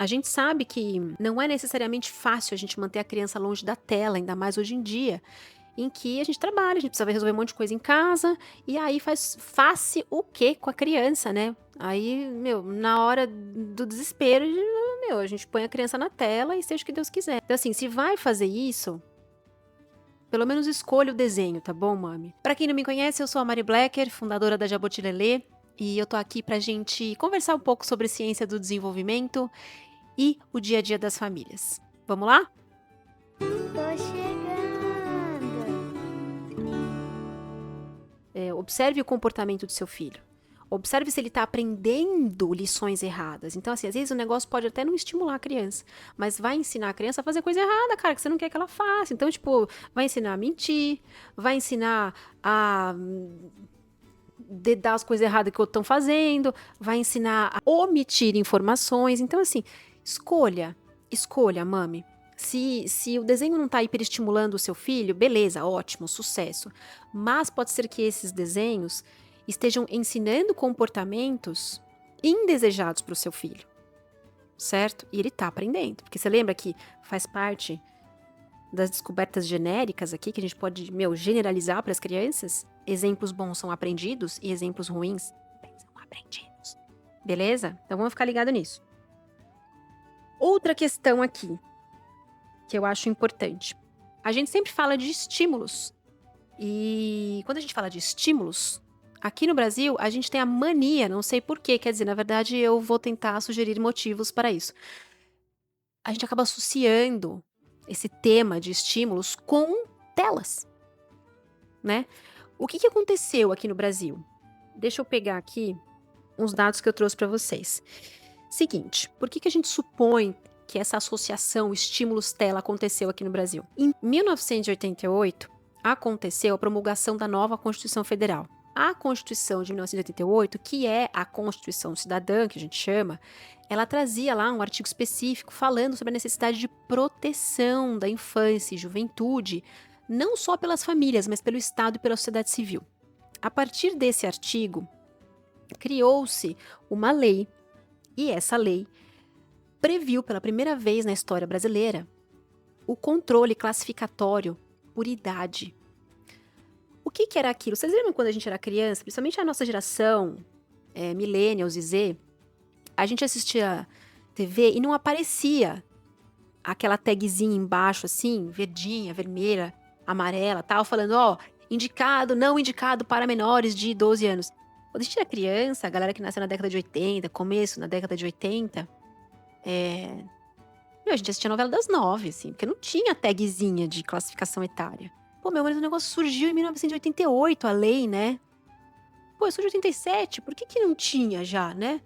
A gente sabe que não é necessariamente fácil a gente manter a criança longe da tela, ainda mais hoje em dia, em que a gente trabalha, a gente precisa resolver um monte de coisa em casa, e aí faça o quê com a criança, né? Aí, meu, na hora do desespero, a gente põe a criança na tela e seja o que Deus quiser. Então, assim, se vai fazer isso, pelo menos escolha o desenho, tá bom, mami? Pra quem não me conhece, eu sou a Mari Blecker, fundadora da Jabotilelê, e eu tô aqui pra gente conversar um pouco sobre ciência do desenvolvimento e o dia a dia das famílias. Vamos lá? Tô chegando. Observe o comportamento do seu filho. Observe se ele está aprendendo lições erradas. Então, assim, às vezes o negócio pode até não estimular a criança, mas vai ensinar a criança a fazer coisa errada, cara, que você não quer que ela faça. Então, tipo, vai ensinar a mentir, vai ensinar a dedar as coisas erradas que outros estão fazendo, vai ensinar a omitir informações. Então, assim, escolha, mami. Se o desenho não está hiperestimulando o seu filho, beleza, ótimo, sucesso. Mas pode ser que esses desenhos estejam ensinando comportamentos indesejados para o seu filho, certo? E ele está aprendendo. Porque você lembra que faz parte das descobertas genéricas aqui, que a gente pode, generalizar para as crianças? Exemplos bons são aprendidos e exemplos ruins são aprendidos. Beleza? Então vamos ficar ligado nisso. Outra questão aqui, que eu acho importante. A gente sempre fala de estímulos. E quando a gente fala de estímulos, aqui no Brasil, a gente tem a mania, não sei porquê, quer dizer, na verdade, eu vou tentar sugerir motivos para isso. A gente acaba associando esse tema de estímulos com telas, né? O que aconteceu aqui no Brasil? Deixa eu pegar aqui uns dados que eu trouxe para vocês. Seguinte, por que a gente supõe que essa associação estímulos-tela aconteceu aqui no Brasil? Em 1988, aconteceu a promulgação da nova Constituição Federal. A Constituição de 1988, que é a Constituição Cidadã, que a gente chama, ela trazia lá um artigo específico falando sobre a necessidade de proteção da infância e juventude, não só pelas famílias, mas pelo Estado e pela sociedade civil. A partir desse artigo, criou-se uma lei, e essa lei previu pela primeira vez na história brasileira o controle classificatório por idade. O que era aquilo? Vocês lembram quando a gente era criança, principalmente a nossa geração, millennials e Z, a gente assistia TV e não aparecia aquela tagzinha embaixo assim, verdinha, vermelha, amarela, tal, falando, ó, indicado, não indicado para menores de 12 anos. Quando a gente era criança, a galera que nasceu na década de 80, começo na década de 80, a gente assistia a novela das 9, assim, porque não tinha tagzinha de classificação etária. Pô, mas o negócio surgiu em 1988, a lei, né? Pô, surgiu em 87, por que não tinha já, né?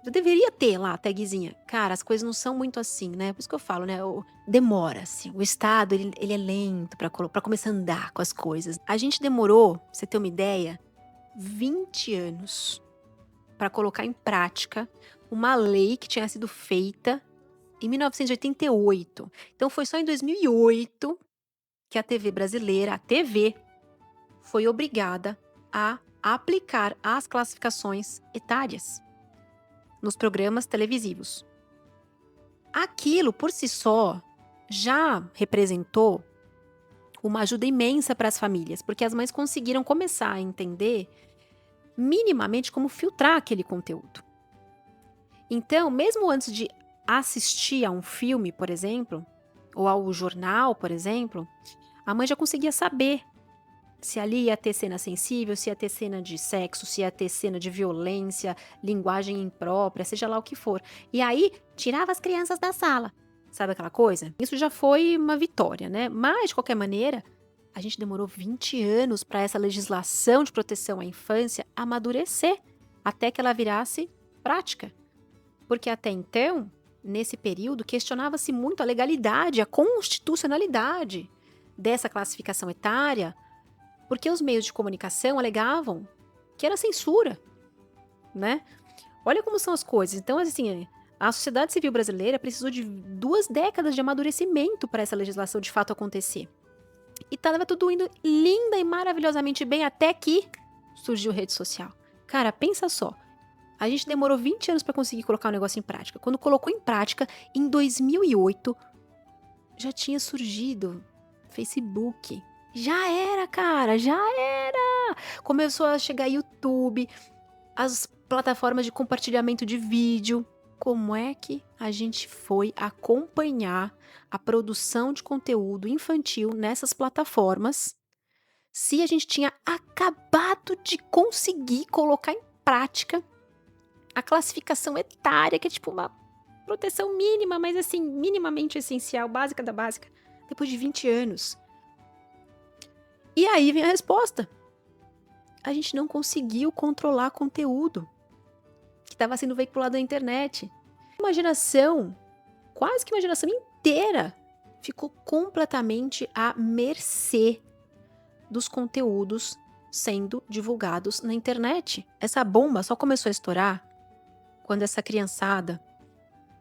Eu deveria ter lá a tagzinha. Cara, as coisas não são muito assim, né? Por isso que eu falo, né? Demora, assim. O Estado, ele é lento pra começar a andar com as coisas. A gente demorou, pra você ter uma ideia, 20 anos para colocar em prática uma lei que tinha sido feita em 1988. Então foi só em 2008 que a TV brasileira, a TV, foi obrigada a aplicar as classificações etárias nos programas televisivos. Aquilo, por si só, já representou uma ajuda imensa para as famílias, porque as mães conseguiram começar a entender minimamente como filtrar aquele conteúdo. Então, mesmo antes de assistir a um filme, por exemplo, ou ao jornal, por exemplo, a mãe já conseguia saber se ali ia ter cena sensível, se ia ter cena de sexo, se ia ter cena de violência, linguagem imprópria, seja lá o que for. E aí, tirava as crianças da sala. Sabe aquela coisa? Isso já foi uma vitória, né? Mas, de qualquer maneira, a gente demorou 20 anos para essa legislação de proteção à infância amadurecer, até que ela virasse prática. Porque até então, nesse período, questionava-se muito a legalidade, a constitucionalidade dessa classificação etária, porque os meios de comunicação alegavam que era censura, né? Olha como são as coisas. Então, assim, a sociedade civil brasileira precisou de 2 décadas de amadurecimento para essa legislação de fato acontecer. E estava tudo indo linda e maravilhosamente bem até que surgiu rede social. Cara, pensa só. A gente demorou 20 anos para conseguir colocar o negócio em prática. Quando colocou em prática, em 2008, já tinha surgido Facebook. Já era, cara, já era! Começou a chegar YouTube, as plataformas de compartilhamento de vídeo. Como é que a gente foi acompanhar a produção de conteúdo infantil nessas plataformas se a gente tinha acabado de conseguir colocar em prática a classificação etária, que é tipo uma proteção mínima, mas assim, minimamente essencial, básica da básica, depois de 20 anos? E aí vem a resposta. A gente não conseguiu controlar conteúdo que estava sendo veiculado na internet. Uma geração, quase que uma geração inteira, ficou completamente à mercê dos conteúdos sendo divulgados na internet. Essa bomba só começou a estourar quando essa criançada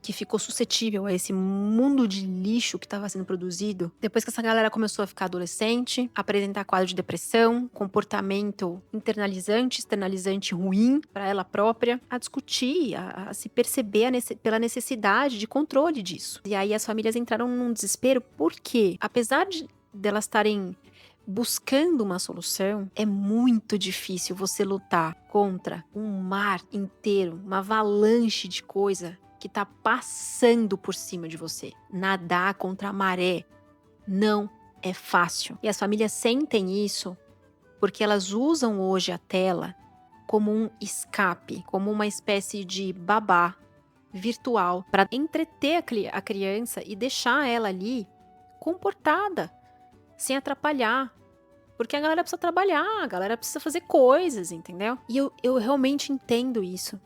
que ficou suscetível a esse mundo de lixo que estava sendo produzido, depois que essa galera começou a ficar adolescente, apresentar quadro de depressão, comportamento internalizante, externalizante ruim para ela própria, a discutir, a se perceber pela necessidade de controle disso. E aí as famílias entraram num desespero porque, apesar delas estarem buscando uma solução, é muito difícil você lutar contra um mar inteiro, uma avalanche de coisa que tá passando por cima de você. Nadar contra a maré não é fácil. E as famílias sentem isso porque elas usam hoje a tela como um escape, como uma espécie de babá virtual para entreter a criança e deixar ela ali comportada, sem atrapalhar. Porque a galera precisa trabalhar, a galera precisa fazer coisas, entendeu? E eu realmente entendo isso.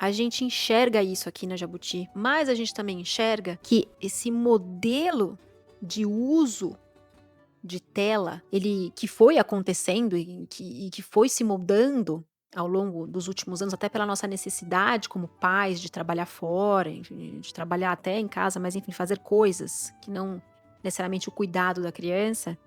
A gente enxerga isso aqui na Jabuti, mas a gente também enxerga que esse modelo de uso de tela, ele que foi acontecendo e que foi se moldando ao longo dos últimos anos, até pela nossa necessidade como pais de trabalhar fora, enfim, de trabalhar até em casa, mas enfim, fazer coisas que não necessariamente o cuidado da criança.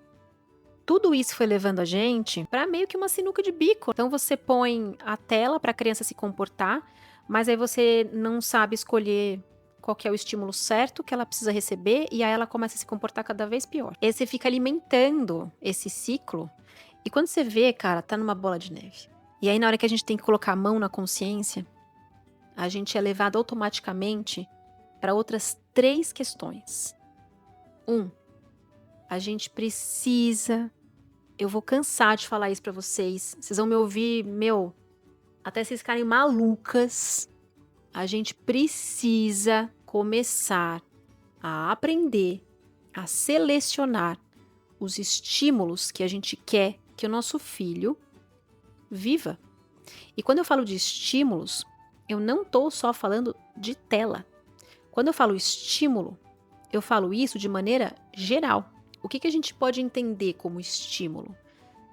Tudo isso foi levando a gente para meio que uma sinuca de bico. Então você põe a tela para a criança se comportar, mas aí você não sabe escolher qual que é o estímulo certo que ela precisa receber e aí ela começa a se comportar cada vez pior. E aí você fica alimentando esse ciclo e quando você vê, cara, tá numa bola de neve. E aí na hora que a gente tem que colocar a mão na consciência, a gente é levado automaticamente para outras 3 questões. 1. A gente precisa, eu vou cansar de falar isso pra vocês, vocês vão me ouvir, até vocês ficarem malucas. A gente precisa começar a aprender a selecionar os estímulos que a gente quer que o nosso filho viva. E quando eu falo de estímulos, eu não tô só falando de tela. Quando eu falo estímulo, eu falo isso de maneira geral. O que a gente pode entender como estímulo?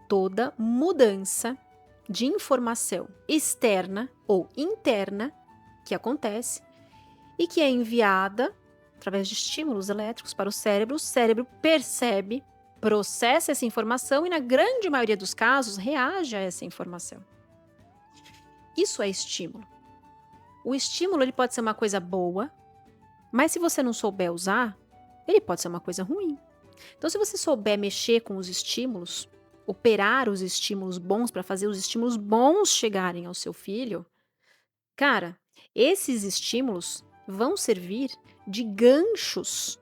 Toda mudança de informação externa ou interna que acontece e que é enviada através de estímulos elétricos para o cérebro percebe, processa essa informação e, na grande maioria dos casos, reage a essa informação. Isso é estímulo. O estímulo ele pode ser uma coisa boa, mas se você não souber usar, ele pode ser uma coisa ruim. Então, se você souber mexer com os estímulos, operar os estímulos bons para fazer os estímulos bons chegarem ao seu filho, cara, esses estímulos vão servir de ganchos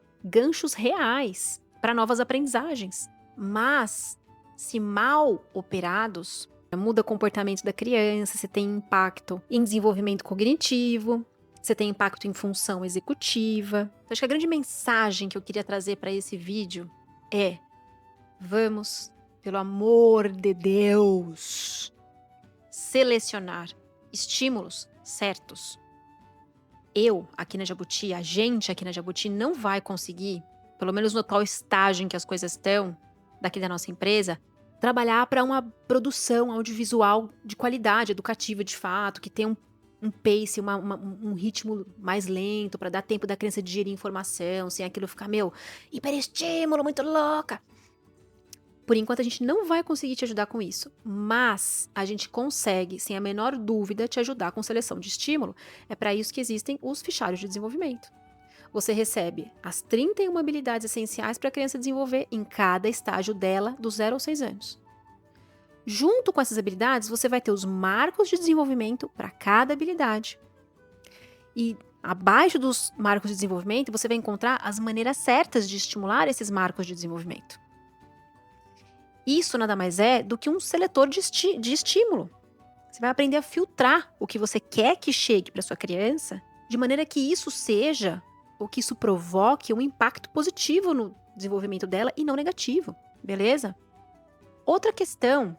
reais para novas aprendizagens. Mas, se mal operados, muda o comportamento da criança, você tem impacto em desenvolvimento cognitivo, você tem impacto em função executiva. Então, acho que a grande mensagem que eu queria trazer para esse vídeo é: vamos, pelo amor de Deus, selecionar estímulos certos. Eu, aqui na Jabuti, a gente aqui na Jabuti não vai conseguir, pelo menos no atual estágio em que as coisas estão, daqui da nossa empresa, trabalhar para uma produção audiovisual de qualidade, educativa de fato, que tenha um pace, um ritmo mais lento, para dar tempo da criança digerir informação, sem aquilo ficar, hiperestímulo, muito louca. Por enquanto a gente não vai conseguir te ajudar com isso, mas a gente consegue, sem a menor dúvida, te ajudar com seleção de estímulo. É para isso que existem os fichários de desenvolvimento. Você recebe as 31 habilidades essenciais para a criança desenvolver em cada estágio dela, do 0 aos 6 anos. Junto com essas habilidades, você vai ter os marcos de desenvolvimento para cada habilidade. E abaixo dos marcos de desenvolvimento, você vai encontrar as maneiras certas de estimular esses marcos de desenvolvimento. Isso nada mais é do que um seletor de estímulo. Você vai aprender a filtrar o que você quer que chegue para sua criança, de maneira que isso seja, ou que isso provoque um impacto positivo no desenvolvimento dela e não negativo, beleza? Outra questão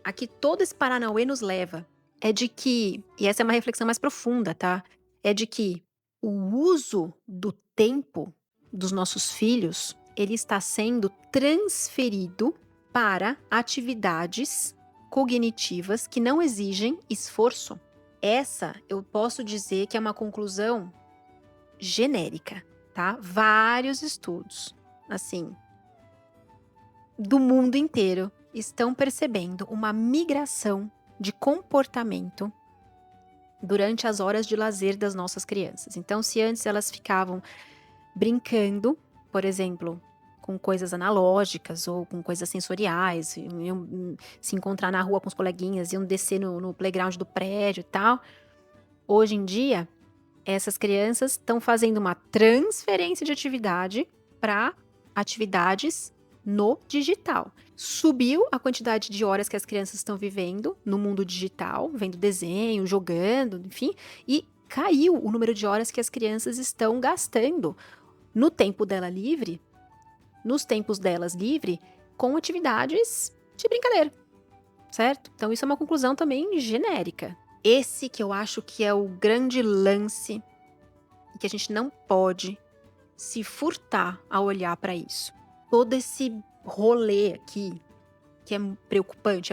a que todo esse Paranauê nos leva é de que, e essa é uma reflexão mais profunda, tá? É de que o uso do tempo dos nossos filhos, ele está sendo transferido para atividades cognitivas que não exigem esforço. Essa eu posso dizer que é uma conclusão genérica, tá? Vários estudos, assim, do mundo inteiro estão percebendo uma migração de comportamento durante as horas de lazer das nossas crianças. Então, se antes elas ficavam brincando, por exemplo, com coisas analógicas ou com coisas sensoriais, iam se encontrar na rua com os coleguinhas, iam descer no playground do prédio e tal. Hoje em dia, essas crianças estão fazendo uma transferência de atividade para atividades no digital. Subiu a quantidade de horas que as crianças estão vivendo no mundo digital, vendo desenho, jogando, enfim, e caiu o número de horas que as crianças estão gastando no tempo dela livre, nos tempos delas livre, com atividades de brincadeira, certo? Então isso é uma conclusão também genérica. Esse que eu acho que é o grande lance e que a gente não pode se furtar a olhar para isso. Todo esse rolê aqui, que é preocupante,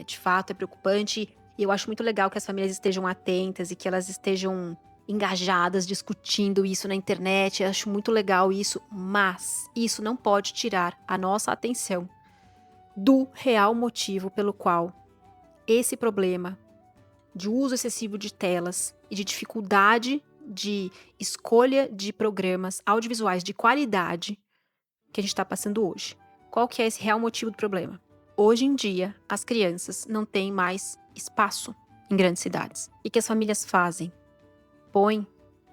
de fato é preocupante, e eu acho muito legal que as famílias estejam atentas e que elas estejam engajadas, discutindo isso na internet, eu acho muito legal isso, mas isso não pode tirar a nossa atenção do real motivo pelo qual esse problema de uso excessivo de telas e de dificuldade de escolha de programas audiovisuais de qualidade que a gente está passando hoje. Qual que é esse real motivo do problema? Hoje em dia, as crianças não têm mais espaço em grandes cidades. E o que as famílias fazem? Põe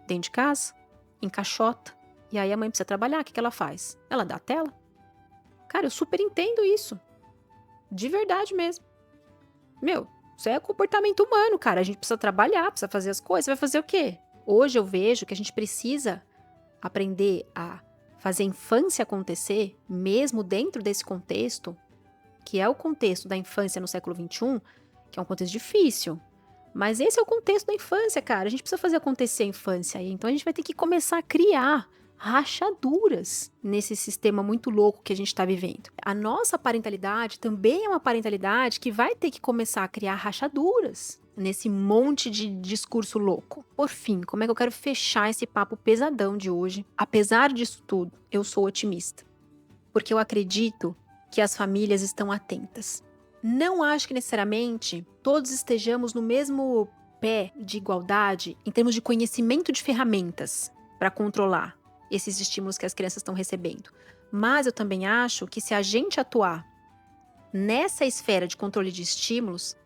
dentro de casa, encaixota, e aí a mãe precisa trabalhar, o que ela faz? Ela dá a tela. Cara, eu super entendo isso. De verdade mesmo. Meu, isso é comportamento humano, cara. A gente precisa trabalhar, precisa fazer as coisas. Vai fazer o quê? Hoje eu vejo que a gente precisa aprender a fazer a infância acontecer, mesmo dentro desse contexto, que é o contexto da infância no século XXI, que é um contexto difícil. Mas esse é o contexto da infância, cara. A gente precisa fazer acontecer a infância aí. Então a gente vai ter que começar a criar rachaduras nesse sistema muito louco que a gente está vivendo. A nossa parentalidade também é uma parentalidade que vai ter que começar a criar rachaduras nesse monte de discurso louco. Por fim, como é que eu quero fechar esse papo pesadão de hoje? Apesar disso tudo, eu sou otimista, porque eu acredito que as famílias estão atentas. Não acho que necessariamente todos estejamos no mesmo pé de igualdade em termos de conhecimento de ferramentas para controlar esses estímulos que as crianças estão recebendo. Mas eu também acho que se a gente atuar nessa esfera de controle de estímulos,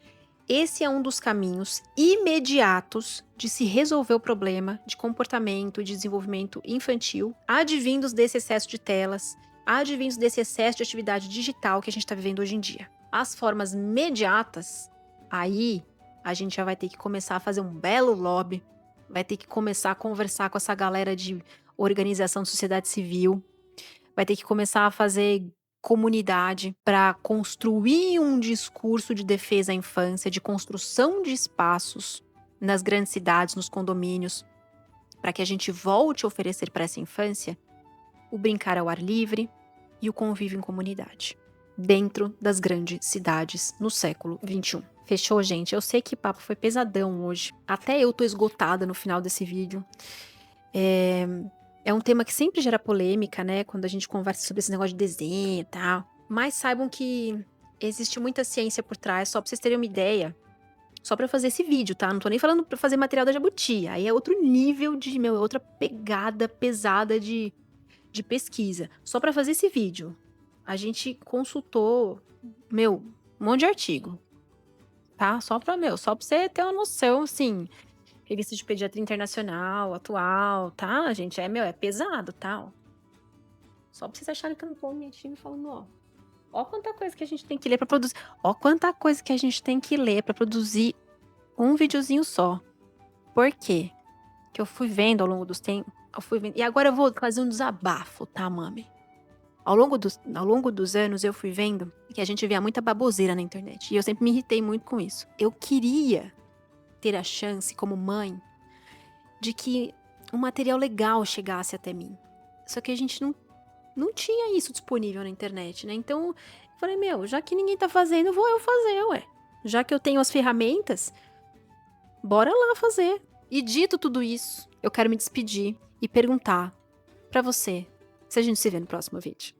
esse é um dos caminhos imediatos de se resolver o problema de comportamento e de desenvolvimento infantil, advindos desse excesso de telas, advindos desse excesso de atividade digital que a gente está vivendo hoje em dia. As formas imediatas, aí a gente já vai ter que começar a fazer um belo lobby, vai ter que começar a conversar com essa galera de organização de sociedade civil, vai ter que começar a fazer comunidade para construir um discurso de defesa à infância, de construção de espaços nas grandes cidades, nos condomínios, para que a gente volte a oferecer para essa infância o brincar ao ar livre e o convívio em comunidade, dentro das grandes cidades no século XXI. Fechou, gente? Eu sei que o papo foi É um tema que sempre gera polêmica, né, quando a gente conversa sobre esse negócio de desenho e tal. Mas saibam que existe muita ciência por trás, só pra vocês terem uma ideia. Só pra fazer esse vídeo, tá? Não tô nem falando pra fazer material da Jabuti. Aí é outro nível de, é outra pegada pesada de pesquisa. Só pra fazer esse vídeo, a gente consultou, um monte de artigo, tá? Só pra você ter uma noção, assim, revista de pediatria internacional, atual, tá, gente? É pesado, tá? Só pra vocês acharem que eu não tô mentindo falando, ó quanta coisa que a gente tem que ler pra produzir. Ó quanta coisa que a gente tem que ler pra produzir um videozinho só. Por quê? Que eu fui vendo ao longo dos tempos. E agora eu vou fazer um desabafo, tá, mami? Ao longo dos anos eu fui vendo que a gente via muita baboseira na internet. E eu sempre me irritei muito com isso. Eu queria ter a chance, como mãe, de que um material legal chegasse até mim. Só que a gente não tinha isso disponível na internet, né? Então, eu falei, já que ninguém tá fazendo, vou eu fazer, ué. Já que eu tenho as ferramentas, bora lá fazer. E dito tudo isso, eu quero me despedir e perguntar pra você se a gente se vê no próximo vídeo.